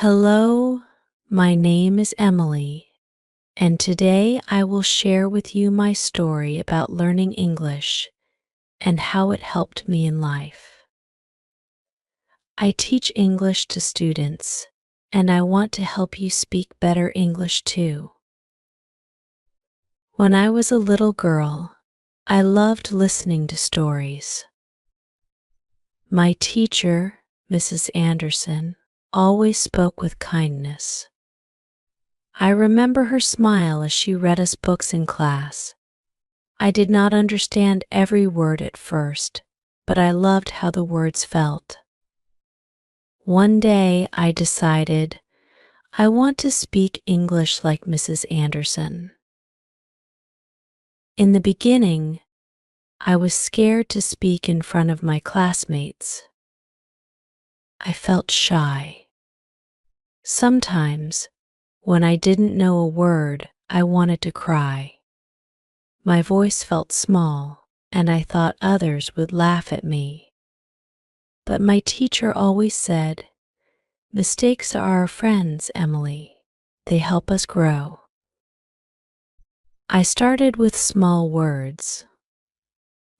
Hello, my name is Emily, and today I will share with you my story about learning English and how it helped me in life. I teach English to students, and I want to help you speak better English too. When I was a little girl, I loved listening to stories. My teacher, Mrs. Anderson, always spoke with kindness. I remember her smile as she read us books in class. I did not understand every word at first, but I loved how the words felt. One day I decided I want to speak English like Mrs. Anderson. In the beginning, I was scared to speak in front of my classmates. I felt shy. Sometimes, when I didn't know a word, I wanted to cry. My voice felt small, and I thought others would laugh at me. But my teacher always said, "Mistakes are our friends, Emily. They help us grow." I started with small words,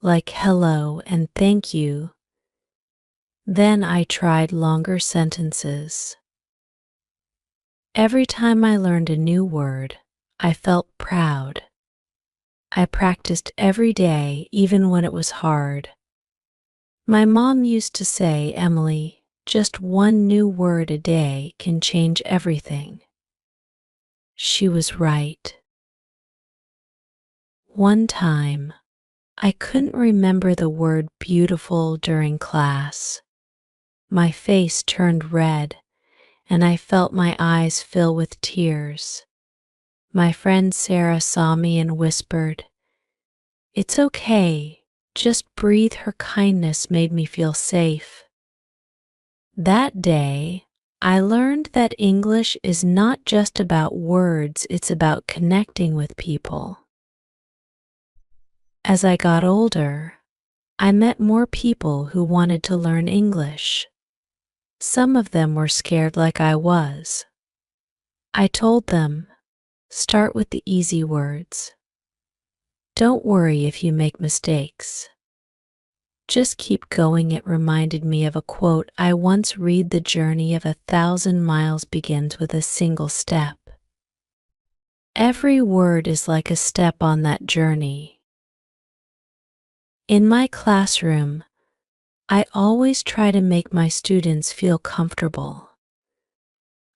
like hello and thank you. Then I tried longer sentences. Every time I learned a new word, I felt proud. I practiced every day, even when it was hard. My mom used to say, "Emily, just one new word a day can change everything." She was right. One time, I couldn't remember the word beautiful during class. My face turned red, and I felt my eyes fill with tears. My friend Sarah saw me and whispered, "It's okay, just breathe." Her kindness made me feel safe. That day, I learned that English is not just about words, it's about connecting with people. As I got older, I met more people who wanted to learn English. Some of them were scared like I was. I told them, start with the easy words. Don't worry if you make mistakes. Just keep going. It reminded me of a quote I once read: "The journey of 1,000 miles begins with a single step." Every word is like a step on that journey. In my classroom, I always try to make my students feel comfortable.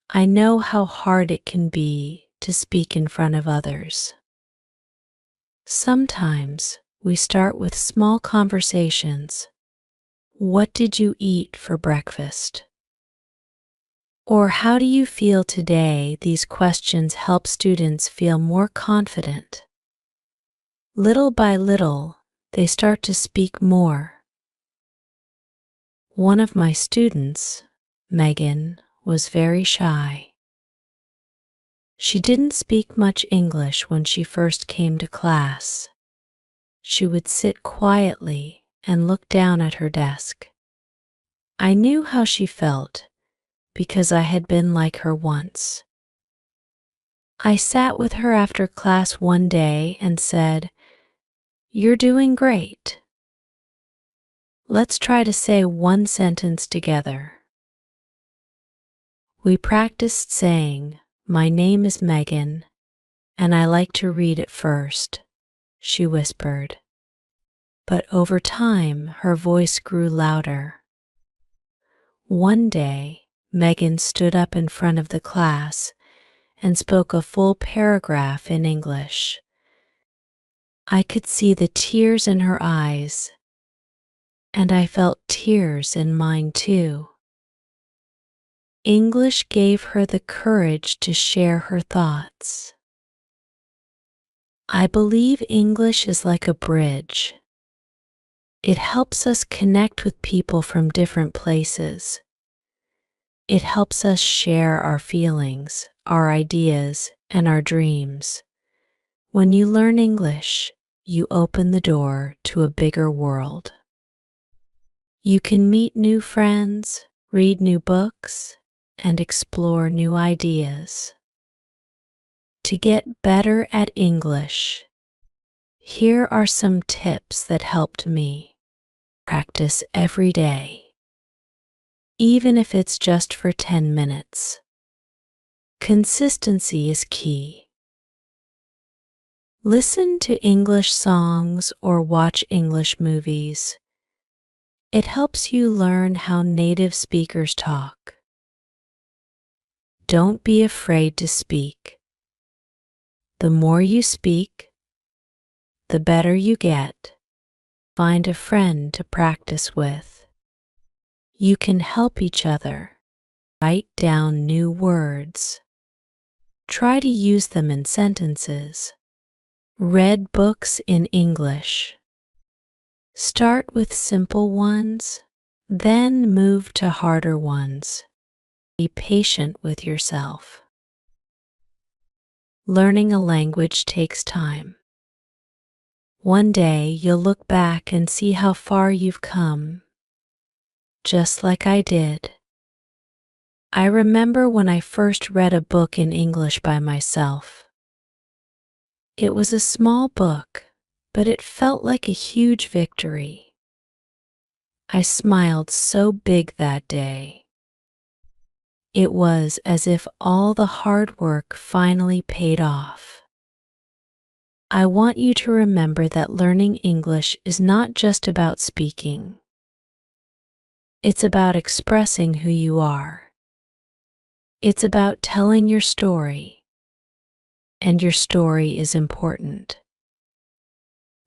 I know how hard it can be to speak in front of others. Sometimes we start with small conversations. What did you eat for breakfast? Or how do you feel today? These questions help students feel more confident. Little by little, they start to speak more. One of my students, Megan, was very shy. She didn't speak much English when she first came to class. She would sit quietly and look down at her desk. I knew how she felt because I had been like her once. I sat with her after class one day and said, "You're doing great. Let's try to say one sentence together." We practiced saying, "My name is Megan, and I like to read it first," she whispered. But over time, her voice grew louder. One day, Megan stood up in front of the class and spoke a full paragraph in English. I could see the tears in her eyes, and I felt tears in mine too. English gave her the courage to share her thoughts. I believe English is like a bridge. It helps us connect with people from different places. It helps us share our feelings, our ideas, and our dreams. When you learn English, you open the door to a bigger world. You can meet new friends, read new books, and explore new ideas. To get better at English, here are some tips that helped me. Practice every day, even if it's just for 10 minutes. Consistency is key. Listen to English songs or watch English movies. It helps you learn how native speakers talk. Don't be afraid to speak. The more you speak, the better you get. Find a friend to practice with. You can help each other. Write down new words. Try to use them in sentences. Read books in English. Start with simple ones, then move to harder ones. Be patient with yourself. Learning a language takes time. One day you'll look back and see how far you've come, just like I did. I remember when I first read a book in English by myself. It was a small book, but it felt like a huge victory. I smiled so big that day. It was as if all the hard work finally paid off. I want you to remember that learning English is not just about speaking. It's about expressing who you are. It's about telling your story. And your story is important.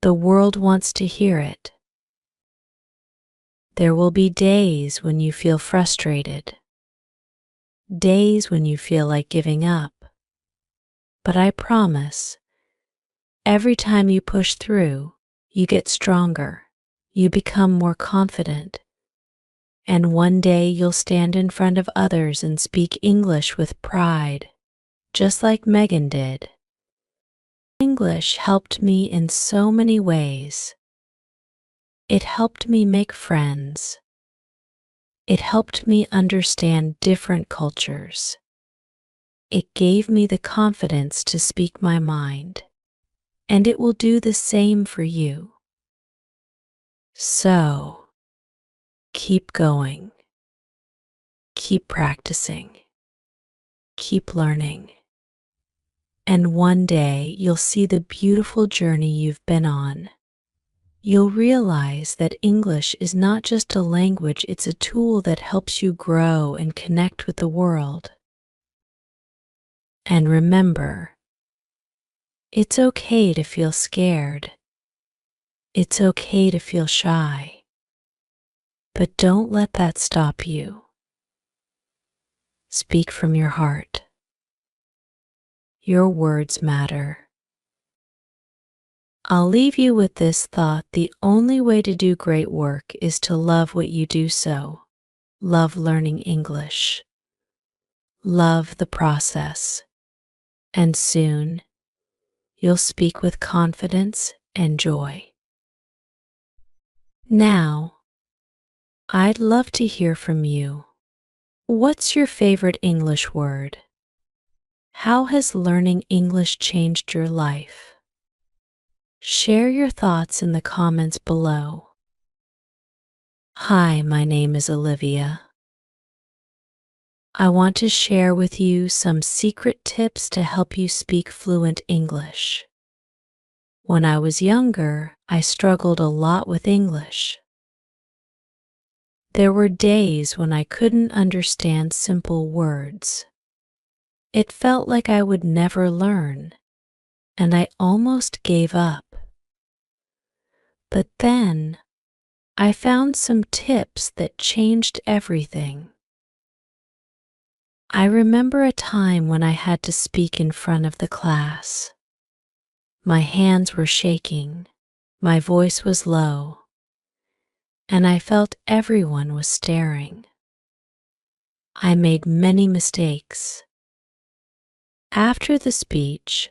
The world wants to hear it. There will be days when you feel frustrated. Days when you feel like giving up. But I promise, every time you push through, you get stronger, you become more confident, and one day you'll stand in front of others and speak English with pride, just like Megan did. English helped me in so many ways. It helped me make friends. It helped me understand different cultures. It gave me the confidence to speak my mind. And it will do the same for you. So, keep going. Keep practicing. Keep learning. And one day you'll see the beautiful journey you've been on. You'll realize that English is not just a language, it's a tool that helps you grow and connect with the world. And remember, it's okay to feel scared. It's okay to feel shy. But don't let that stop you. Speak from your heart. Your words matter. I'll leave you with this thought: the only way to do great work is to love what you do. So, love learning English. Love the process. And soon, you'll speak with confidence and joy. Now, I'd love to hear from you. What's your favorite English word? How has learning English changed your life? Share your thoughts in the comments below. Hi, my name is Olivia. I want to share with you some secret tips to help you speak fluent English. When I was younger, I struggled a lot with English. There were days when I couldn't understand simple words. It felt like I would never learn, and I almost gave up. But then, I found some tips that changed everything. I remember a time when I had to speak in front of the class. My hands were shaking, my voice was low, and I felt everyone was staring. I made many mistakes. After the speech,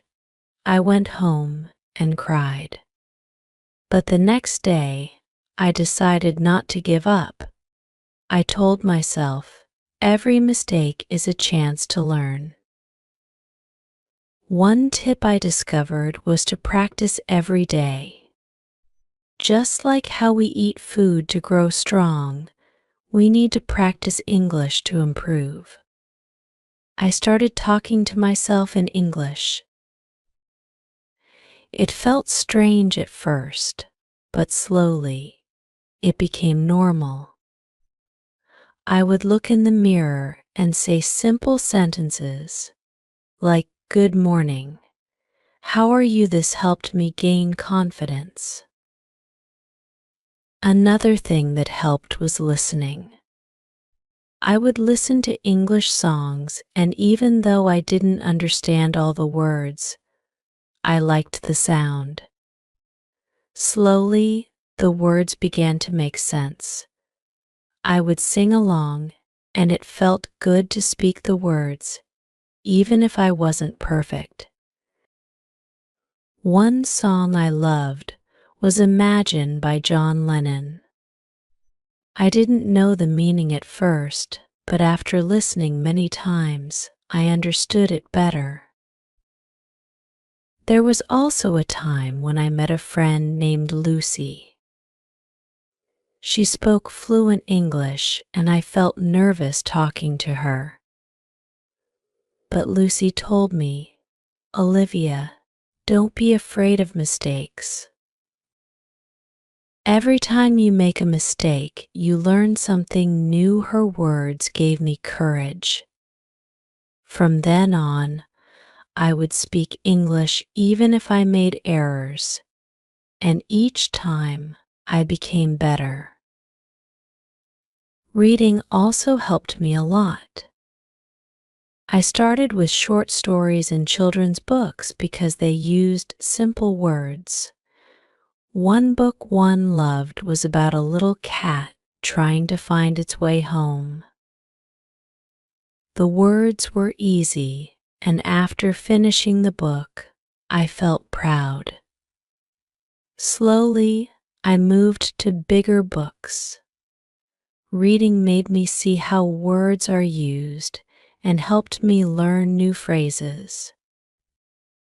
I went home and cried. But the next day, I decided not to give up. I told myself, Every mistake is a chance to learn. One tip I discovered was to practice every day. Just like how we eat food to grow strong, we need to practice English to improve. I started talking to myself in English. It felt strange at first, but slowly, it became normal. I would look in the mirror and say simple sentences like, "Good morning. How are you?" This helped me gain confidence. Another thing that helped was listening. I would listen to English songs, and even though I didn't understand all the words, I liked the sound. Slowly, the words began to make sense. I would sing along, and it felt good to speak the words, even if I wasn't perfect. One song I loved was "Imagine" by John Lennon. I didn't know the meaning at first, but after listening many times, I understood it better. There was also a time when I met a friend named Lucy. She spoke fluent English, and I felt nervous talking to her. But Lucy told me, "Olivia, don't be afraid of mistakes. Every time you make a mistake, you learn something new." Her words gave me courage. From then on, I would speak English even if I made errors, and each time I became better. Reading also helped me a lot. I started with short stories and children's books because they used simple words. One book one loved was about a little cat trying to find its way home. The words were easy, and after finishing the book, I felt proud. Slowly, I moved to bigger books. Reading made me see how words are used and helped me learn new phrases.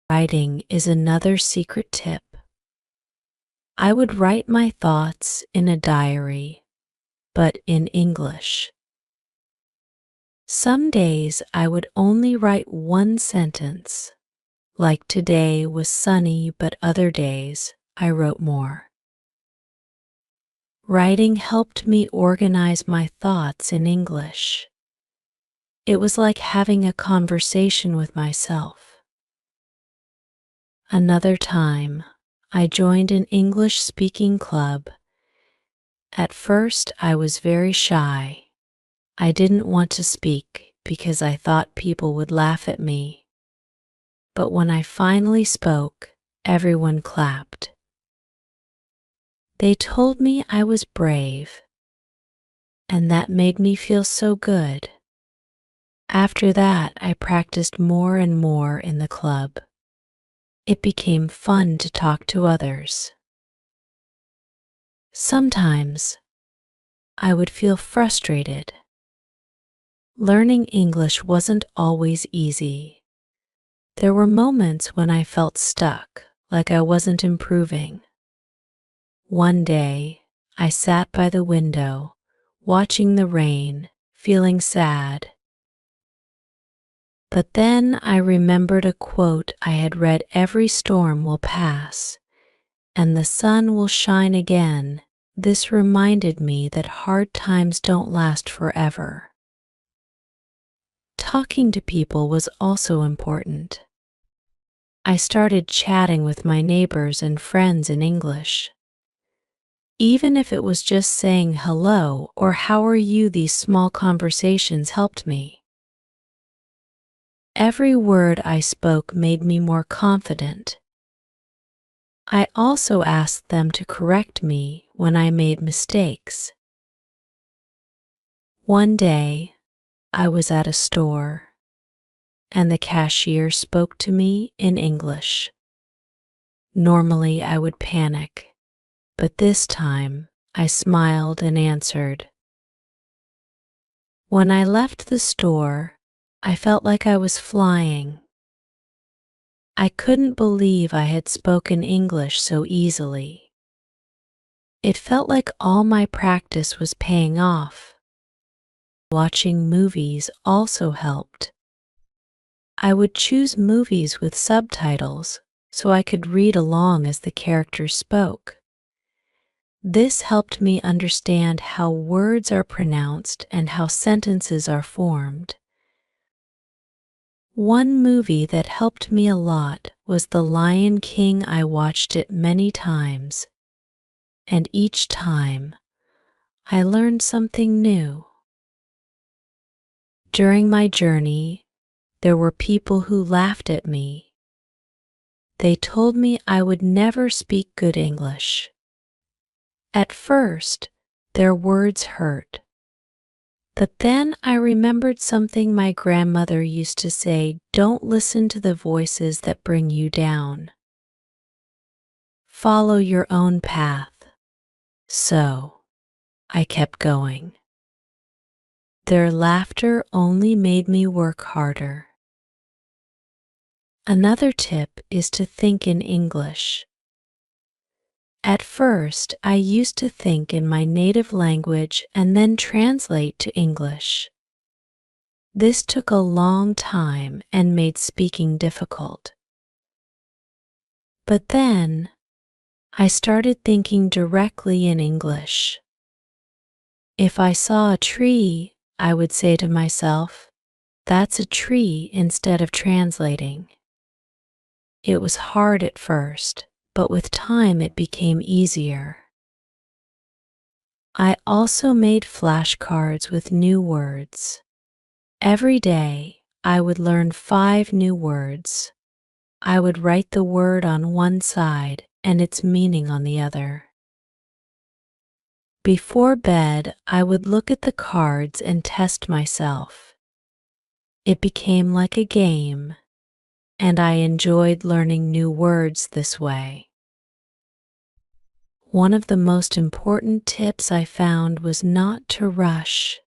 Writing is another secret tip. I would write my thoughts in a diary, but in English. Some days I would only write one sentence, like today was sunny, but other days I wrote more. Writing helped me organize my thoughts in English. It was like having a conversation with myself. Another time, I joined an English-speaking club. At first, I was very shy. I didn't want to speak because I thought people would laugh at me. But when I finally spoke, everyone clapped. They told me I was brave, and that made me feel so good. After that, I practiced more and more in the club. It became fun to talk to others. Sometimes, I would feel frustrated. Learning English wasn't always easy. There were moments when I felt stuck, like I wasn't improving. One day, I sat by the window, watching the rain, feeling sad. But then I remembered a quote I had read: "Every storm will pass, and the sun will shine again." This reminded me that hard times don't last forever. Talking to people was also important. I started chatting with my neighbors and friends in English. Even if it was just saying hello or how are you, these small conversations helped me. Every word I spoke made me more confident. I also asked them to correct me when I made mistakes. One day, I was at a store, and the cashier spoke to me in English. Normally, I would panic, but this time, I smiled and answered. When I left the store, I felt like I was flying. I couldn't believe I had spoken English so easily. It felt like all my practice was paying off. Watching movies also helped. I would choose movies with subtitles so I could read along as the characters spoke. This helped me understand how words are pronounced and how sentences are formed. One movie that helped me a lot was The Lion King. I watched it many times, and each time I learned something new. During my journey, there were people who laughed at me. They told me I would never speak good English. At first, their words hurt. But then I remembered something my grandmother used to say: don't listen to the voices that bring you down. Follow your own path. So, I kept going. Their laughter only made me work harder. Another tip is to think in English. At first, I used to think in my native language and then translate to English. This took a long time and made speaking difficult. But then, I started thinking directly in English. If I saw a tree, I would say to myself, "That's a tree," instead of translating. It was hard at first, but with time it became easier. I also made flashcards with new words. Every day, I would learn 5 new words. I would write the word on one side and its meaning on the other. Before bed, I would look at the cards and test myself. It became like a game, and I enjoyed learning new words this way. One of the most important tips I found was not to rush.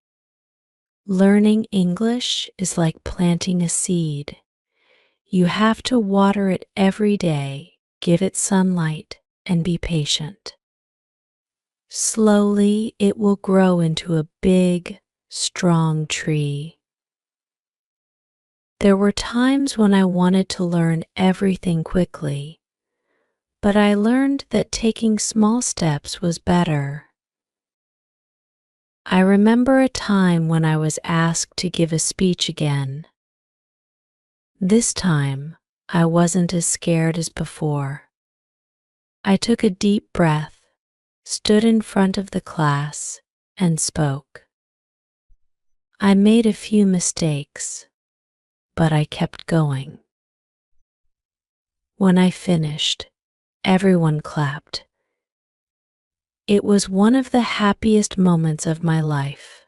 Learning English is like planting a seed. You have to water it every day, give it sunlight, and be patient. Slowly, it will grow into a big, strong tree. There were times when I wanted to learn everything quickly, but I learned that taking small steps was better. I remember a time when I was asked to give a speech again. This time, I wasn't as scared as before. I took a deep breath, stood in front of the class, and spoke. I made a few mistakes, but I kept going. When I finished, everyone clapped. It was one of the happiest moments of my life.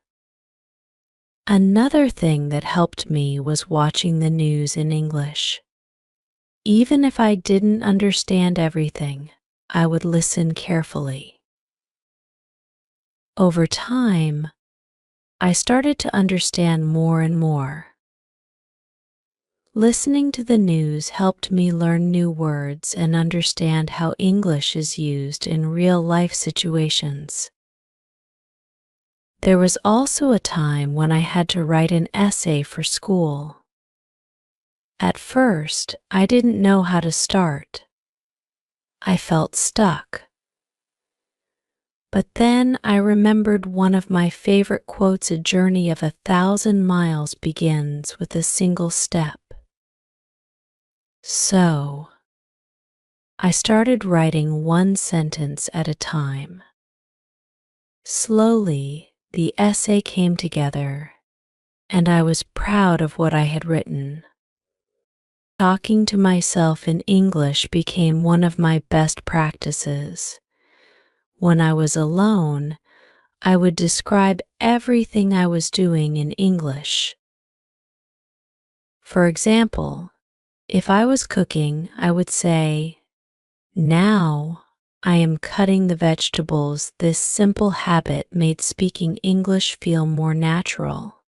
Another thing that helped me was watching the news in English. Even if I didn't understand everything, I would listen carefully. Over time, I started to understand more and more. Listening to the news helped me learn new words and understand how English is used in real-life situations. There was also a time when I had to write an essay for school. At first, I didn't know how to start. I felt stuck. But then I remembered one of my favorite quotes: "A journey of 1,000 miles begins with a single step." So, I started writing one sentence at a time. Slowly, the essay came together, and I was proud of what I had written. Talking to myself in English became one of my best practices. When I was alone, I would describe everything I was doing in English. For example, if I was cooking, I would say, "Now I am cutting the vegetables." This simple habit made speaking English feel more natural.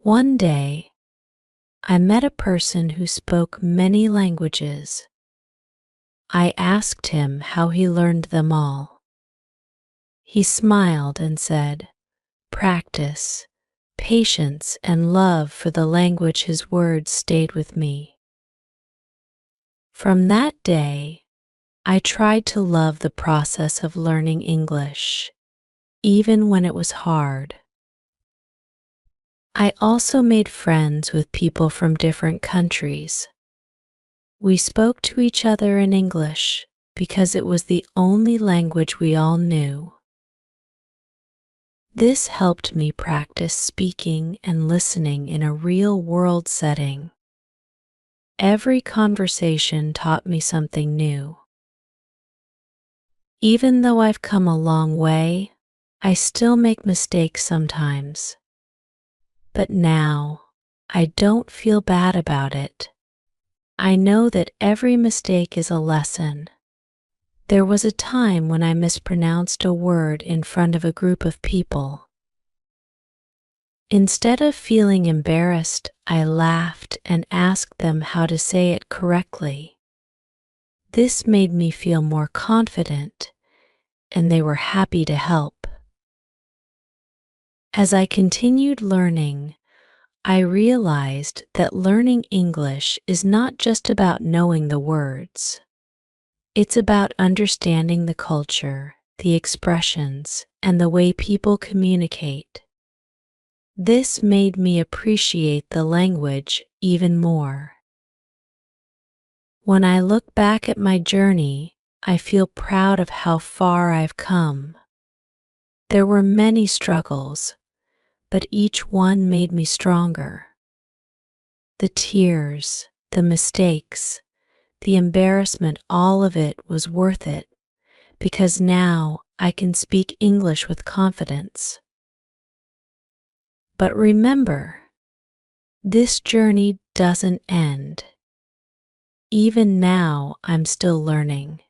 One day, I met a person who spoke many languages. I asked him how he learned them all. He smiled and said, "Practice, patience, and love for the language." His words stayed with me. From that day, I tried to love the process of learning English, even when it was hard. I also made friends with people from different countries. We spoke to each other in English because it was the only language we all knew. This helped me practice speaking and listening in a real-world setting. Every conversation taught me something new. Even though I've come a long way, I still make mistakes sometimes. But now, I don't feel bad about it. I know that every mistake is a lesson. There was a time when I mispronounced a word in front of a group of people. Instead of feeling embarrassed, I laughed and asked them how to say it correctly. This made me feel more confident, and they were happy to help. As I continued learning, I realized that learning English is not just about knowing the words. It's about understanding the culture, the expressions, and the way people communicate. This made me appreciate the language even more. When I look back at my journey, I feel proud of how far I've come. There were many struggles, but each one made me stronger. The tears, the mistakes, the embarrassment, all of it was worth it, because now I can speak English with confidence. But remember, this journey doesn't end. Even now, I'm still learning.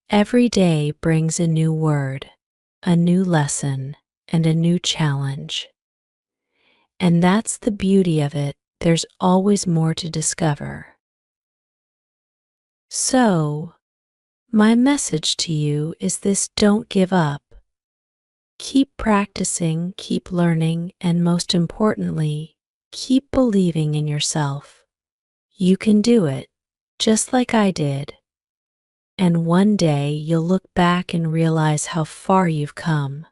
Every day brings a new word, a new lesson, and a new challenge. And that's the beauty of it. There's always more to discover. So, my message to you is this: don't give up. Keep practicing, keep learning, and most importantly, keep believing in yourself. You can do it, just like I did. And one day you'll look back and realize how far you've come.